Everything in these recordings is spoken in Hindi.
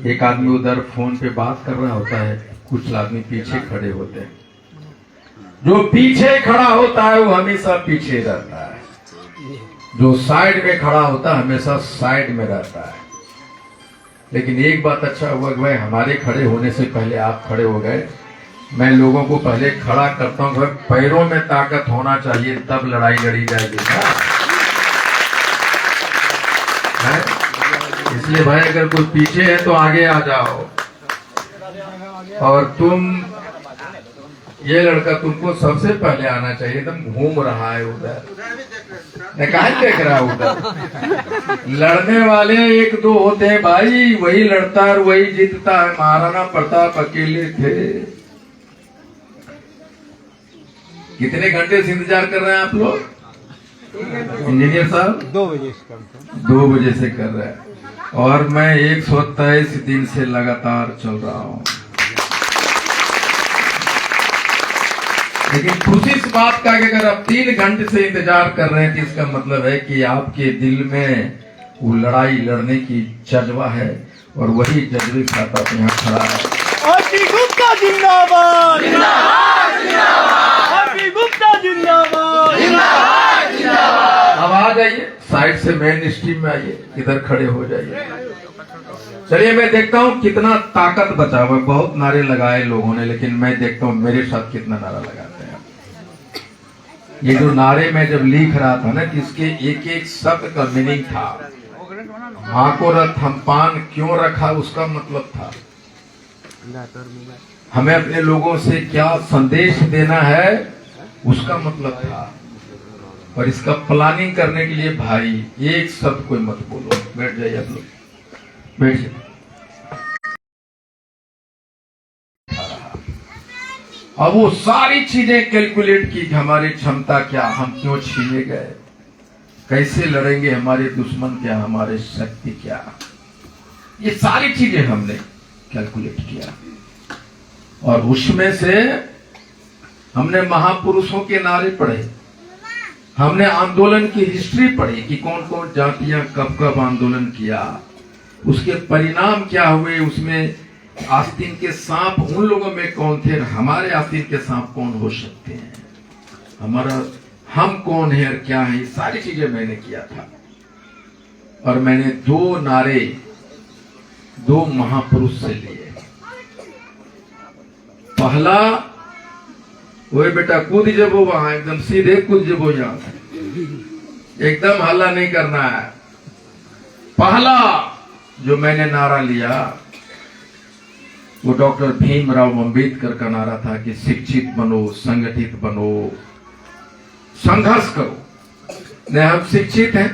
एक आदमी उधर फोन पे बात कर रहा होता है, कुछ आदमी पीछे खड़े होते हैं। जो पीछे खड़ा होता है वो हमेशा पीछे रहता है, जो साइड में खड़ा होता है हमेशा साइड में रहता है। लेकिन एक बात अच्छा हुआ कि भाई हमारे खड़े होने से पहले आप खड़े हो गए। मैं लोगों को पहले खड़ा करता हूं, पैरों में ताकत होना चाहिए तब लड़ाई लड़ी जाएगी है? इसलिए भाई अगर कोई पीछे है तो आगे आ जाओ। और तुम ये लड़का तुमको सबसे पहले आना चाहिए, तुम घूम रहा है उधर, कहा देख रहा है उधर। लड़ने वाले एक दो होते हैं भाई, वही लड़ता है और वही जीतता है। महाराणा प्रताप अकेले थे। कितने घंटे से इंतजार कर रहे हैं आप लोग? इंजीनियर साहब 2 बजे से कर रहे हैं और मैं 123 दिन से लगातार चल रहा हूं। लेकिन खुशी इस बात का कि अगर आप 3 घंटे से इंतजार कर रहे हैं तो इसका मतलब है कि आपके दिल में वो लड़ाई लड़ने की जज्बा है और वही जज्बे के साथ आप यहाँ खड़ा है। आरपी गुप्ता जिंदाबाद, आरपी गुप्ता जिंदाबाद। अब आ जाइए साइड से, मेन स्ट्रीम में आइए, इधर खड़े हो जाइए। चलिए मैं देखता हूँ कितना ताकत बचा हुआ। बहुत नारे लगाए लोगों ने, लेकिन मैं देखता हूँ मेरे साथ कितना नारा लगाते हैं। ये जो नारे में जब लिख रहा था ना कि इसके एक एक शब्द का मीनिंग था। हाँ को रथ हम पान क्यों रखा, उसका मतलब था हमें अपने लोगों से क्या संदेश देना है, उसका मतलब था। और इसका प्लानिंग करने के लिए भाई एक शब्द कोई मत बोलो। बैठ जाइए आप लोग, बैठ जाइए। अब वो सारी चीजें कैलकुलेट की, हमारी क्षमता क्या, हम क्यों छीने गए, कैसे लड़ेंगे, हमारे दुश्मन क्या, हमारे शक्ति क्या, ये सारी चीजें हमने कैलकुलेट किया। और उसमें से हमने महापुरुषों के नारे पढ़े, हमने आंदोलन की हिस्ट्री पढ़ी कि कौन कौन जातियां कब कब आंदोलन किया, उसके परिणाम क्या हुए, उसमें आस्तीन के सांप उन लोगों में कौन थे, हमारे आस्तीन के सांप कौन हो सकते हैं, हमारा हम कौन है और क्या है, ये सारी चीजें मैंने किया था। और मैंने 2 नारे 2 महापुरुष से लिए। पहला, वो बेटा कूद जबो वहां, एकदम सीधे कूद जबो, यहाँ एकदम हल्ला नहीं करना है। पहला जो मैंने नारा लिया वो डॉक्टर भीमराव अंबेडकर का नारा था कि शिक्षित बनो, संगठित बनो, संघर्ष करो। न हम शिक्षित हैं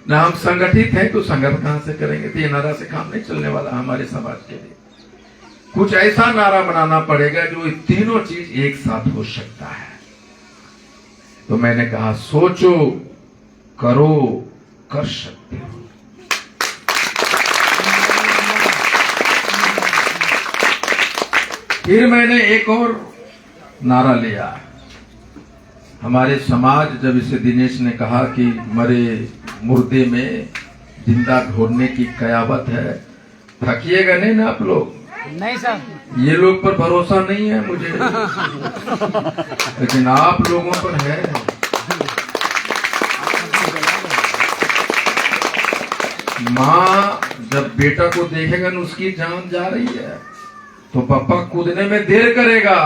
न हम संगठित हैं तो संघर्ष कहां से करेंगे? तो ये नारा से काम नहीं चलने वाला हमारे समाज के लिए। कुछ ऐसा नारा बनाना पड़ेगा जो ये तीनों चीज एक साथ हो सकता है। तो मैंने कहा सोचो, करो, कर सकते हो। फिर मैंने एक और नारा लिया। हमारे समाज, जब इसे दिनेश ने कहा कि मरे मुर्दे में जिंदा ढोरने की कयावत है, थकिएगा नहीं ना आप लोग? नहीं सर, ये लोग पर भरोसा नहीं है मुझे, लेकिन आप लोगों पर है। माँ जब बेटा को देखेगा ना उसकी जान जा रही है तो पापा कूदने में देर करेगा,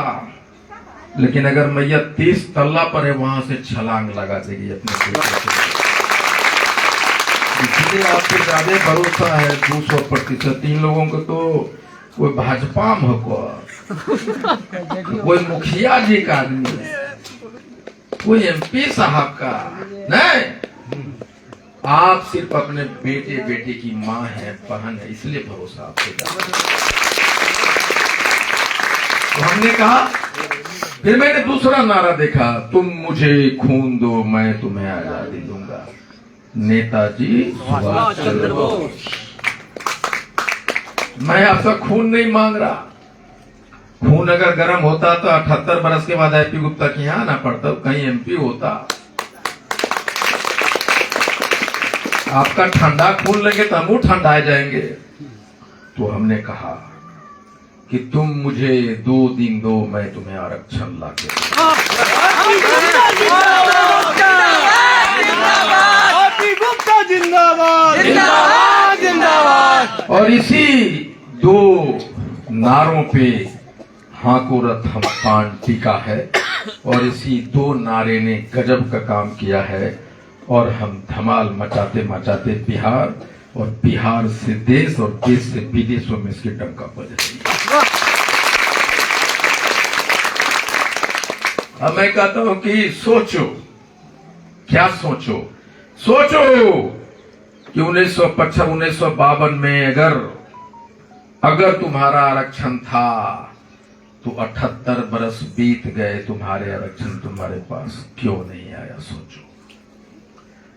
लेकिन अगर मैया 30 तल्ला पर है वहां से छलांग लगा देगी अपने बेटे को। इसलिए आप पे ज्यादा भरोसा है 200%। इन लोगों को तो कोई भाजपा में हो, कोई मुखिया जी का आदमी है, कोई MP साहब का नहीं। आप सिर्फ अपने बेटे बेटे की माँ है, बहन है, इसलिए भरोसा आप पे ज्यादा। तो हमने कहा, फिर मैंने दूसरा नारा देखा, तुम मुझे खून दो मैं तुम्हें आजादी दूंगा। नेताजी सुभाष चंद्र बोस। मैं आपका खून नहीं मांग रहा। खून अगर गर्म होता तो 78 बरस के बाद IP गुप्ता के यहां आना पड़ता, कहीं MP होता। आपका ठंडा खून लेंगे तो हम ठंडा जाएंगे। तो हमने कहा कि तुम मुझे 2 दिन दो, मैं तुम्हें आरक्षण ला के गुप्ता जिंदाबाद जिंदाबाद जिंदाबाद। और इसी 2 नारों पे हाको रथ हम पान टीका है और इसी 2 नारे ने गजब का काम किया है और हम धमाल मचाते मचाते बिहार और बिहार से देश और देश से विदेशों में इसकी डंका बज रही है। अब मैं कहता हूं कि सोचो, क्या सोचो कि 1952 में अगर तुम्हारा आरक्षण था तो 78 बरस बीत गए, तुम्हारे आरक्षण तुम्हारे पास क्यों नहीं आया? सोचो।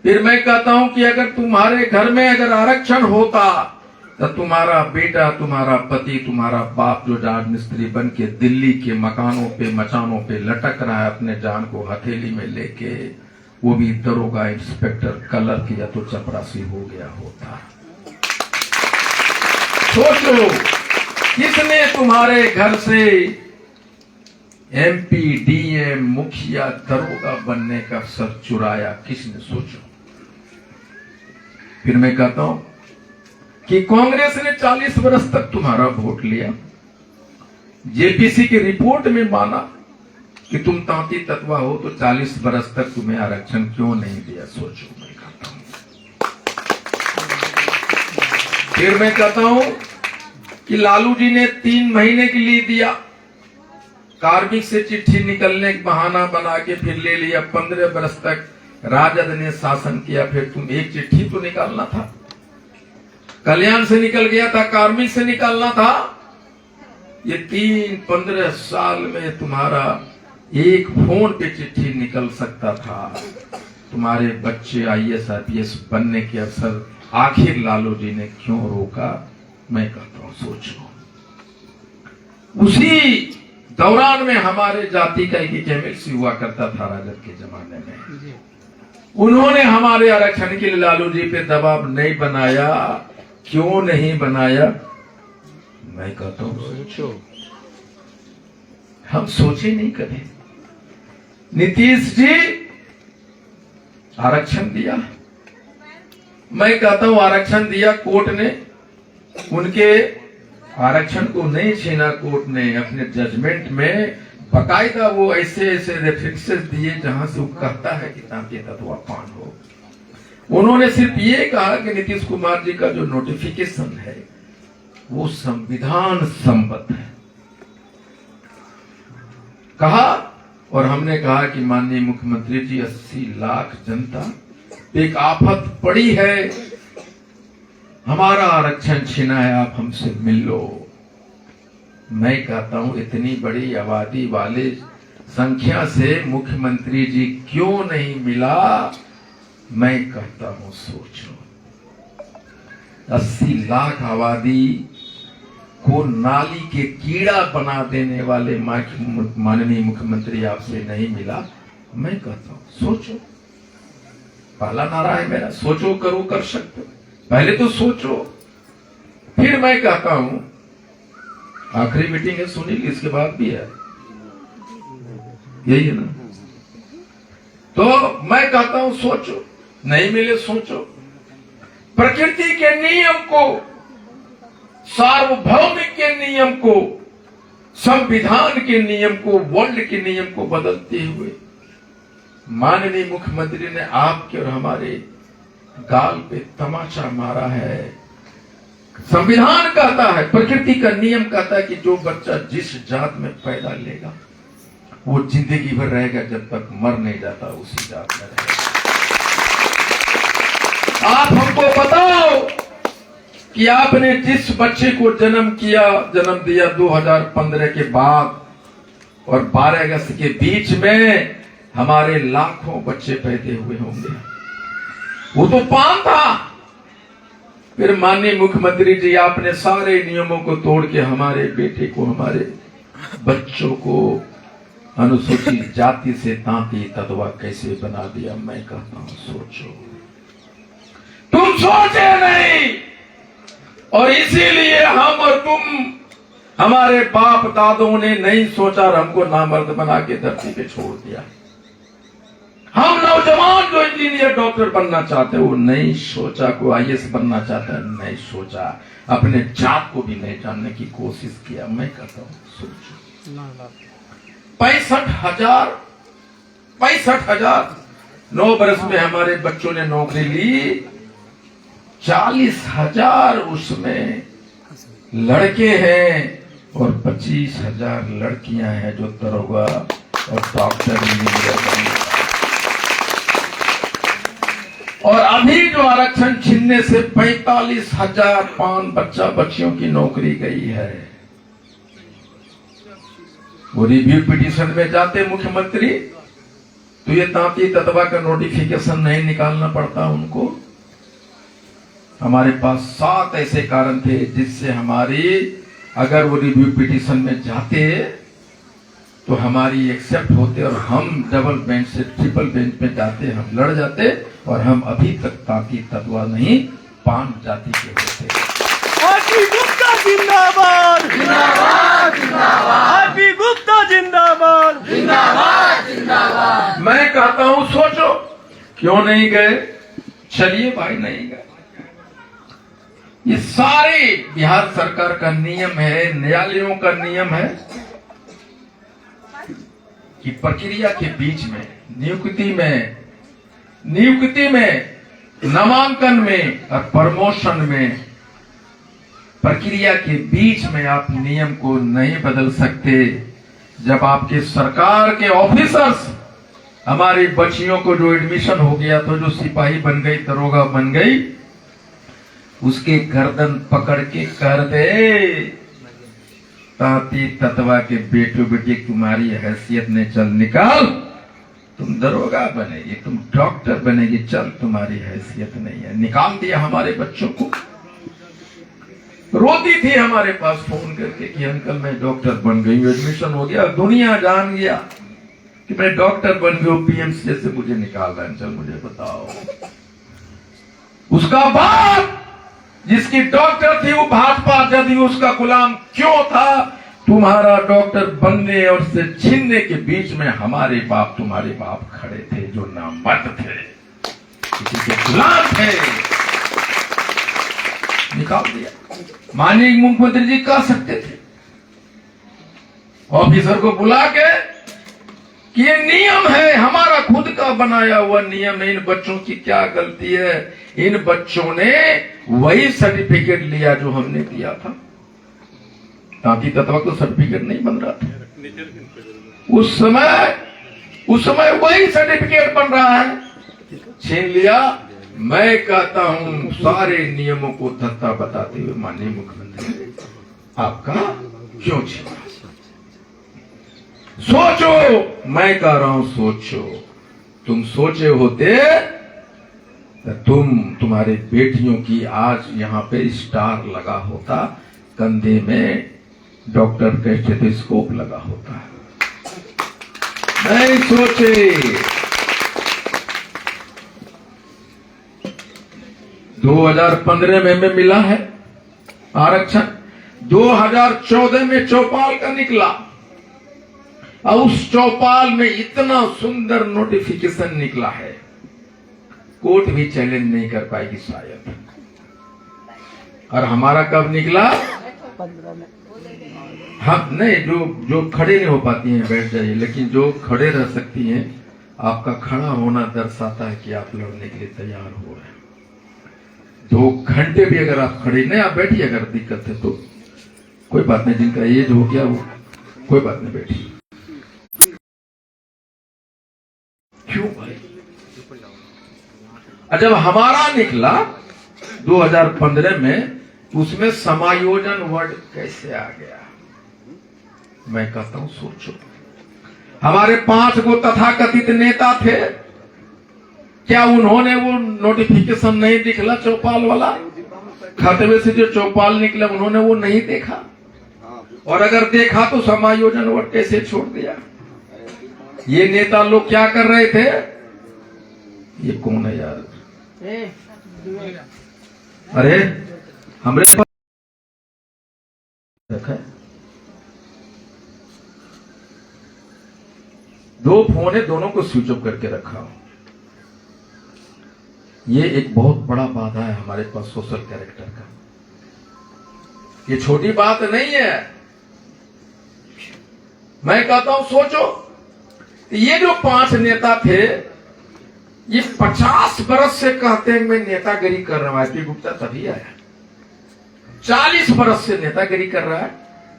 फिर मैं कहता हूं कि अगर तुम्हारे घर में अगर आरक्षण होता तो तुम्हारा बेटा, तुम्हारा पति, तुम्हारा बाप जो राज मिस्त्री बन के दिल्ली के मकानों पे मचानों पे लटक रहा है अपने जान को हथेली में लेके, वो भी दरोगा इंस्पेक्टर कलर या तो चपरासी हो गया होता। सोचो, किसने तुम्हारे घर से MP, DM, मुखिया, दरोगा बनने का सर चुराया? किसने? सोचो। फिर मैं कहता हूं कि कांग्रेस ने 40 वर्ष तक तुम्हारा वोट लिया, JPC की रिपोर्ट में माना कि तुम तांती तत्वा हो, तो 40 वर्ष तक तुम्हें आरक्षण क्यों नहीं दिया? सोचो। मैं कहता हूं, फिर मैं कहता हूं कि लालू जी ने 3 महीने के लिए दिया, कार्मिक से चिट्ठी निकलने का बहाना बना के फिर ले लिया। 15 वर्ष तक राजद ने शासन किया, फिर तुम एक चिट्ठी तो निकालना था। कल्याण से निकल गया था, कार्मिक से निकालना था। ये 3-15 साल में तुम्हारा एक फोन पे चिट्ठी निकल सकता था। तुम्हारे बच्चे IAS IPS बनने के अवसर आखिर लालू जी ने क्यों रोका? मैं कहता हूं सोचो। उसी दौरान में हमारे जाति का एक MLC हुआ करता था राजद के जमाने में, उन्होंने हमारे आरक्षण के लिए लालू जी पे दबाव नहीं बनाया। क्यों नहीं बनाया? मैं कहता हूं सोचो। हम सोचे नहीं कभी। नीतीश जी आरक्षण दिया, मैं कहता हूं आरक्षण दिया कोर्ट ने, उनके आरक्षण को नहीं छीना कोर्ट ने। अपने जजमेंट में बकायदा वो ऐसे रेफरेंसेस दिए जहां से वो कहता है कि तांती तत्वा पान हो। उन्होंने सिर्फ ये कहा कि नीतीश कुमार जी का जो नोटिफिकेशन है वो संविधान सम्मत है, कहा। और हमने कहा कि माननीय मुख्यमंत्री जी, 80 लाख जनता एक आफत पड़ी है, हमारा आरक्षण छीना है, आप हमसे मिल लो। मैं कहता हूं इतनी बड़ी आबादी वाले संख्या से मुख्यमंत्री जी क्यों नहीं मिला? मैं कहता हूं सोचो। 80 लाख आबादी को नाली के कीड़ा बना देने वाले माननीय मुख्यमंत्री आपसे नहीं मिला। मैं कहता हूं सोचो। पहला नारा है मेरा, सोचो करो कर सकते हो। पहले तो सोचो। फिर मैं कहता हूं, आखिरी मीटिंग है सुनील, इसके बाद भी है, यही है ना? तो मैं कहता हूं सोचो। नहीं मिले सोचो। प्रकृति के नियम को, सार्वभौमिक के नियम को, संविधान के नियम को, वर्ल्ड के नियम को बदलते हुए माननीय मुख्यमंत्री ने आपके और हमारे गाल पे तमाचा मारा है। संविधान कहता है, प्रकृति का नियम कहता है कि जो बच्चा जिस जात में पैदा लेगा वो जिंदगी भर रहेगा, जब तक मर नहीं जाता उसी जात में रहेगा। आप हमको बताओ कि आपने जिस बच्चे को जन्म दिया 2015 के बाद और 12 अगस्त के बीच में, हमारे लाखों बच्चे पैदा हुए होंगे। वो तो पान था। फिर माननीय मुख्यमंत्री जी, आपने सारे नियमों को तोड़ के हमारे बेटे को, हमारे बच्चों को अनुसूचित जाति से तांती तत्वा कैसे बना दिया? मैं कहता हूं सोचो। तुम सोचे नहीं और इसीलिए हम और तुम, हमारे बाप दादों ने नहीं सोचा और हमको नामर्द बना के धरती पे छोड़ दिया। हम नौजवान जो इंजीनियर डॉक्टर बनना चाहते वो नहीं सोचा, को आईएएस बनना चाहता है नहीं सोचा, अपने जात को भी नहीं जानने की कोशिश किया। मैं कहता हूँ सोचो, 65,000 9 बरस में हमारे बच्चों ने नौकरी ली। 40,000 उसमें लड़के हैं और 25,000 लड़कियां हैं जो दरोगा और डॉक्टर इंजीनियर बने। और अभी जो आरक्षण छीनने से 45,000 पान बच्चा बच्चियों की नौकरी गई है। वो रिव्यू पिटीशन में जाते मुख्यमंत्री तो ये तांती ततवा का नोटिफिकेशन नहीं निकालना पड़ता उनको। हमारे पास 7 ऐसे कारण थे जिससे हमारी, अगर वो रिव्यू पिटीशन में जाते तो हमारी एक्सेप्ट होते और हम डबल बेंच से ट्रिपल बेंच में जाते, हम लड़ जाते और हम अभी तक तांती ततवा नहीं पान जाति के होते। आरपी गुप्ता जिंदाबाद, जिंदाबाद, जिंदाबाद। आरपी गुप्ता जिंदाबाद, जिंदाबाद, जिंदाबाद। मैं कहता हूं सोचो, क्यों नहीं गए? चलिए भाई, नहीं गए। ये सारे बिहार सरकार का नियम है, न्यायालयों का नियम है कि प्रक्रिया के बीच में, नियुक्ति में, नामांकन में और प्रमोशन में, प्रक्रिया के बीच में आप नियम को नहीं बदल सकते। जब आपके सरकार के ऑफिसर्स, हमारी बच्चियों को जो एडमिशन हो गया तो जो सिपाही बन गई, दरोगा बन गई, उसके गर्दन पकड़ के कर दे, तांती ततवा के बेटो बेटी, तुम्हारी हैसियत ने चल निकाल, तुम दरोगा बनेगी, तुम डॉक्टर बनेगी, चल तुम्हारी हैसियत नहीं है। निकाल दिया हमारे बच्चों को। रोती थी हमारे पास फोन करके कि अंकल मैं डॉक्टर बन गई, एडमिशन हो गया, दुनिया जान गया कि मैं डॉक्टर बन गई, पीएमसी से मुझे निकाल रहा है, चल मुझे बताओ। उसका बाप जिसकी डॉक्टर थी वो भाजपा जदयू उसका गुलाम क्यों था? तुम्हारा डॉक्टर बनने और से छीनने के बीच में हमारे बाप, तुम्हारे बाप खड़े थे जो नामर्द थे, किसी के गुलाम थे, निकाल दिया। माननीय मुख्यमंत्री जी कह सकते थे ऑफिसर को बुला के कि ये नियम है, हमारा खुद का बनाया हुआ नियम है, इन बच्चों की क्या गलती है? इन बच्चों ने वही सर्टिफिकेट लिया जो हमने दिया था। तांती ततवा को सर्टिफिकेट नहीं बन रहा था उस समय वही सर्टिफिकेट बन रहा है, छीन लिया। मैं कहता हूं सारे नियमों को धत्ता बताते हुए माननीय मुख्यमंत्री आपका क्यों छीना? सोचो, मैं कह रहा हूं सोचो। तुम सोचे होते तो तुम्हारे बेटियों की आज यहाँ पे स्टार लगा होता, कंधे में डॉक्टर का स्टेथोस्कोप लगा होता। नहीं सोचे। 2015 में हमें मिला है आरक्षण, 2014 में चौपाल का निकला और उस चौपाल में इतना सुंदर नोटिफिकेशन निकला है, कोर्ट भी चैलेंज नहीं कर पाएगी शायद। और हमारा कब निकला? हम नहीं, जो खड़े नहीं हो पाती हैं बैठ जाइए, लेकिन जो खड़े रह सकती हैं, आपका खड़ा होना दर्शाता है कि आप लड़ने के लिए तैयार हो रहे हैं। 2 घंटे भी अगर आप खड़े नहीं, आप बैठिए, अगर दिक्कत है तो कोई बात नहीं, जिनका एज हो गया वो कोई बात नहीं, बैठिए। क्यों भाई? जब हमारा निकला 2015 में, उसमें समायोजन वर्ड कैसे आ गया? मैं कहता हूं सोचो। हमारे 5 गो तथाकथित नेता थे, क्या उन्होंने वो नोटिफिकेशन नहीं दिखला चौपाल वाला? खतवे से जो चौपाल निकला उन्होंने वो नहीं देखा? और अगर देखा तो समायोजन वर्ड कैसे छोड़ दिया? ये नेता लोग क्या कर रहे थे? ये कौन है यार? अरे हमरे रखा है। 2 फोन है, दोनों को स्विच ऑफ करके रखा हूं। ये एक बहुत बड़ा बाधा है हमारे पास सोशल कैरेक्टर का। ये छोटी बात नहीं है। मैं कहता हूं सोचो, ये जो 5 नेता थे, ये 50 बरस से कहते हैं मैं नेतागिरी कर रहा हूं। आईपी गुप्ता तभी आया, 40 बरस से नेतागिरी कर रहा है।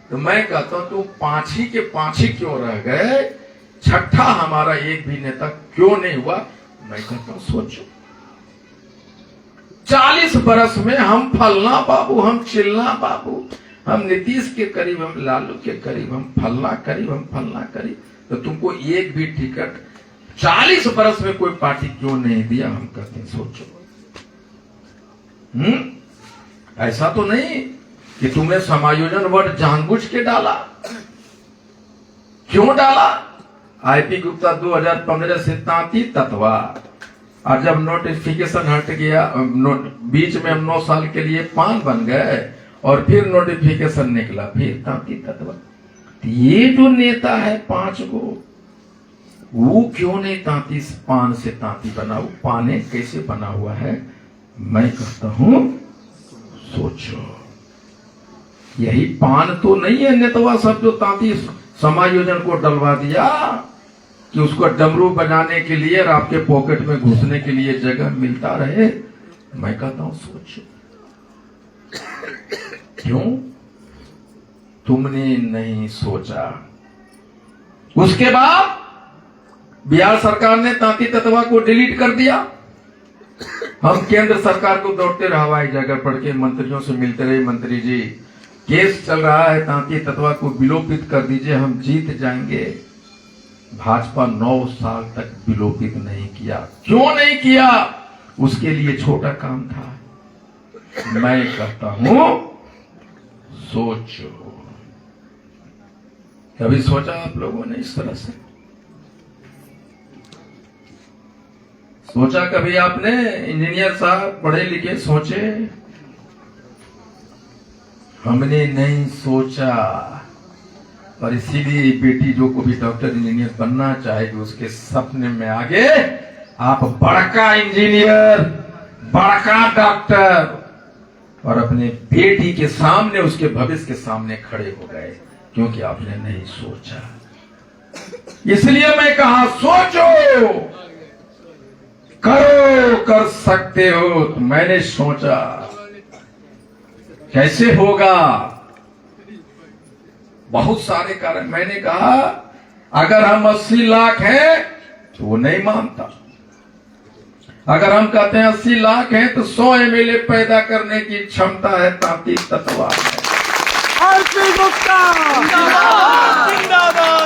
तो मैं कहता हूं तुम 5 ही के 5 ही क्यों रह गए? छठा हमारा एक भी नेता क्यों नहीं हुआ? मैं कहता हूं सोचो, 40 बरस में हम फलना बाबू, हम चिल्ला बाबू, हम नीतीश के करीब, हम लालू के करीब, हम फलना करीब, हम फलना करीब। तो तुमको एक भी टिकट 40 बरस में कोई पार्टी क्यों नहीं दिया? हम कहते हैं सोचो। ऐसा तो नहीं कि तुमने समायोजन वर्ड जानबूझ के डाला। क्यों डाला? आईपी गुप्ता 2015 से 33 तत्वा, और जब नोटिफिकेशन हट गया, बीच में हम 9 साल के लिए पान बन गए, और फिर नोटिफिकेशन निकला, फिर 33 तत्वा। ये जो नेता है 5 को, वो क्यों नहीं 33 पान से 33 बना? वो पाने कैसे बना हुआ है? मैं कहता हूं सोचो। यही पान तो नहीं है नेतवा सब जो 33 समायोजन को डलवा दिया कि उसको डमरू बजाने के लिए और आपके पॉकेट में घुसने के लिए जगह मिलता रहे। मैं कहता हूं सोचो, क्यों तुमने नहीं सोचा? उसके बाद बिहार सरकार ने 33 तत्वा को डिलीट कर दिया। हम केंद्र सरकार को दौड़ते रहे, हवाई जगह पढ़ के मंत्रियों से मिलते रहे, मंत्री जी केस चल रहा है, 33 तत्वा को विलोपित कर दीजिए, हम जीत जाएंगे। भाजपा 9 साल तक विलोपित नहीं किया। क्यों नहीं किया? उसके लिए छोटा काम था। मैं कहता हूं सोचो। कभी सोचा आप लोगों ने इस तरह से? सोचा कभी आपने? इंजीनियर साहब पढ़े लिखे सोचे? हमने नहीं सोचा। और इसीलिए बेटी जो को भी डॉक्टर इंजीनियर बनना चाहेगी, उसके सपने में आगे आप बड़का इंजीनियर, बड़का डॉक्टर, और अपने बेटी के सामने, उसके भविष्य के सामने खड़े हो गए, क्योंकि आपने नहीं सोचा। इसलिए मैं कहा सोचो, करो, कर सकते हो। तो मैंने सोचा कैसे होगा? बहुत सारे कारण। मैंने कहा अगर हम 80 लाख हैं तो वो नहीं मानता। अगर हम कहते हैं 80 लाख हैं तो 100 MLA पैदा करने की क्षमता है 33 तत्वा। आईपी गुप्ता जिंदाबाद, जिंदाबाद।